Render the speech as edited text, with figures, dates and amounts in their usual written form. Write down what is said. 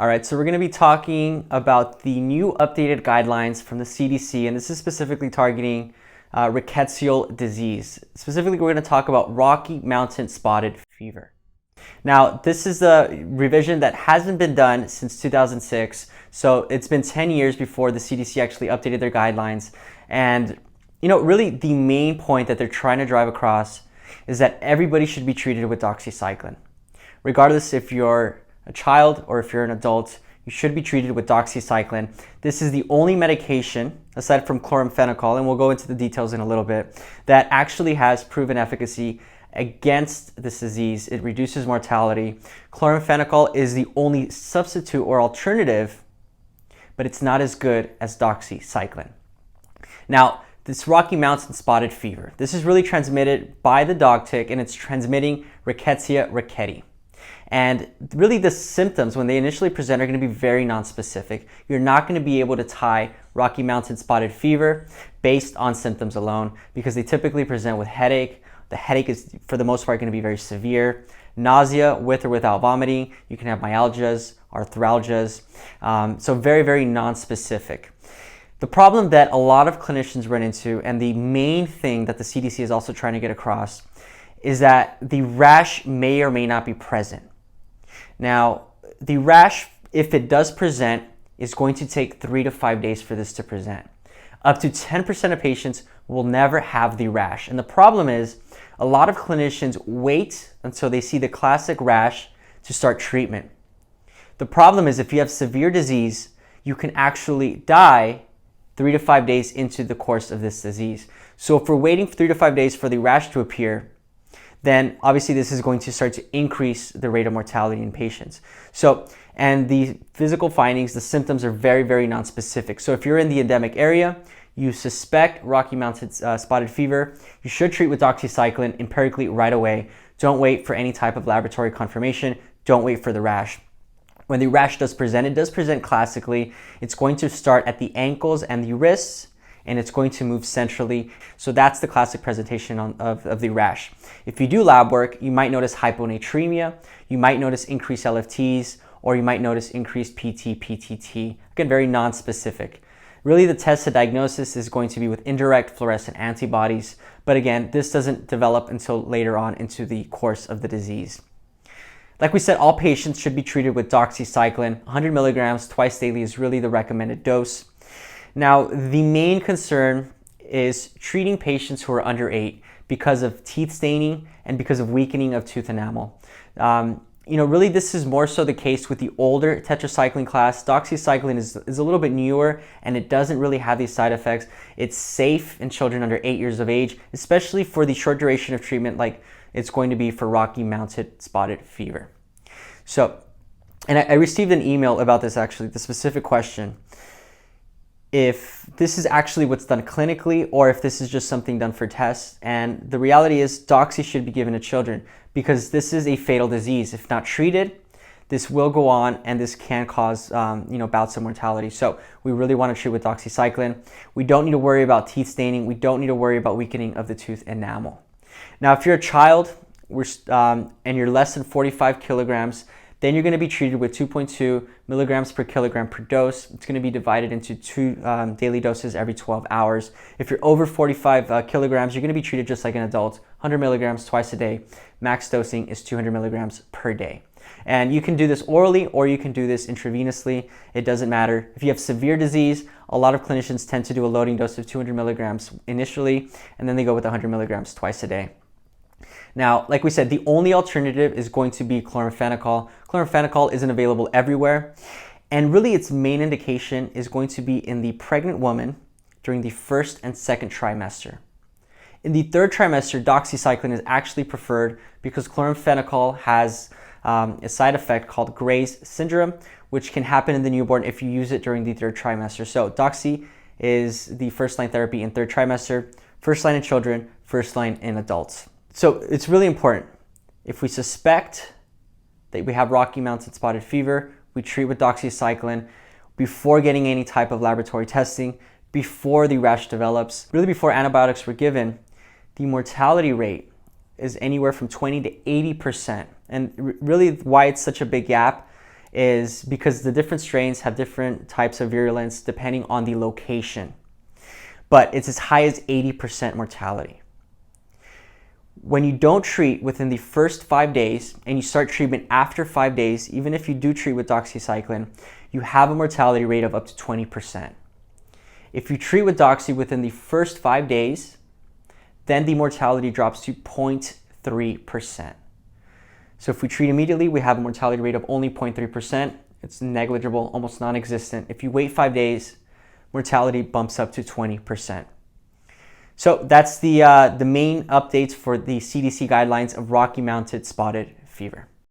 All right, so we're going to be talking about the new updated guidelines from the CDC, and this is specifically targeting rickettsial disease. Specifically, we're going to talk about Rocky Mountain spotted fever. Now, this is a revision that hasn't been done since 2006, so it's been 10 years before the CDC actually updated their guidelines. And, really the main point that they're trying to drive across is that everybody should be treated with doxycycline. Regardless if you're a child or if you're an adult, you should be treated with doxycycline. This is the only medication, aside from chloramphenicol, and we'll go into the details in a little bit, that actually has proven efficacy against this disease. It reduces mortality. Chloramphenicol is the only substitute or alternative, but it's not as good as doxycycline. Now, this Rocky Mountain spotted fever, this is really transmitted by the dog tick, and it's transmitting Rickettsia rickettii. And really the symptoms when they initially present are going to be very nonspecific. You're not going to be able to tie Rocky Mountain spotted fever based on symptoms alone because they typically present with headache. The headache is for the most part going to be very severe. Nausea with or without vomiting. You can have myalgias, arthralgias. So very, very nonspecific. The problem that a lot of clinicians run into, and the main thing that the CDC is also trying to get across, is that the rash may or may not be present. Now, the rash, if it does present, is going to take 3 to 5 days for this to present. Up to 10% of patients will never have the rash. And the problem is, a lot of clinicians wait until they see the classic rash to start treatment. The problem is, if you have severe disease, you can actually die 3 to 5 days into the course of this disease. So if we're waiting 3 to 5 days for the rash to appear, then obviously this is going to start to increase the rate of mortality in patients. So, and the physical findings, the symptoms are very, very nonspecific. So if you're in the endemic area, you suspect Rocky Mountain spotted fever, you should treat with doxycycline empirically right away. Don't wait for any type of laboratory confirmation. Don't wait for the rash. When the rash does present, it does present classically. It's going to start at the ankles and the wrists, and it's going to move centrally. So that's the classic presentation of the rash. If you do lab work, you might notice hyponatremia, you might notice increased LFTs, or you might notice increased PT, PTT. Again, very non-specific. Really, the test of diagnosis is going to be with indirect fluorescent antibodies. But again, this doesn't develop until later on into the course of the disease. Like we said, all patients should be treated with doxycycline. 100 milligrams twice daily is really the recommended dose. Now, the main concern is treating patients who are under 8 because of teeth staining and because of weakening of tooth enamel. Really this is more so the case with the older tetracycline class. Doxycycline is a little bit newer and it doesn't really have these side effects. It's safe in children under 8 years of age, especially for the short duration of treatment like it's going to be for Rocky Mountain spotted fever. So, and I received an email about this actually, the specific question. If this is actually what's done clinically or if this is just something done for tests. And the reality is doxy should be given to children because this is a fatal disease. If not treated, this will go on and this can cause bouts of mortality. So we really want to treat with doxycycline. We don't need to worry about teeth staining. We don't need to worry about weakening of the tooth enamel. Now, if you're a child and you're less than 45 kilograms, then you're going to be treated with 2.2 milligrams per kilogram per dose. It's going to be divided into 2 daily doses every 12 hours. If you're over 45 kilograms, you're going to be treated just like an adult, 100 milligrams twice a day. Max dosing is 200 milligrams per day. And you can do this orally or you can do this intravenously. It doesn't matter. If you have severe disease, a lot of clinicians tend to do a loading dose of 200 milligrams initially, and then they go with 100 milligrams twice a day. Now, like we said, the only alternative is going to be chloramphenicol. Chloramphenicol isn't available everywhere. And really its main indication is going to be in the pregnant woman during the 1st and 2nd trimester. In the 3rd trimester, doxycycline is actually preferred because chloramphenicol has a side effect called Gray's syndrome, which can happen in the newborn if you use it during the 3rd trimester. So doxy is the first-line therapy in 3rd trimester, first line in children, first line in adults. So it's really important. If we suspect that we have Rocky Mountain spotted fever, we treat with doxycycline before getting any type of laboratory testing, before the rash develops. Really before antibiotics were given, the mortality rate is anywhere from 20 to 80%. And really why it's such a big gap is because the different strains have different types of virulence depending on the location. But it's as high as 80% mortality. When you don't treat within the first 5 days and you start treatment after 5 days, even if you do treat with doxycycline, you have a mortality rate of up to 20%. If you treat with doxy within the first 5 days, then the mortality drops to 0.3%. So if we treat immediately, we have a mortality rate of only 0.3%. It's negligible, almost non-existent. If you wait 5 days, mortality bumps up to 20%. So that's the main updates for the CDC guidelines of Rocky Mountain spotted fever.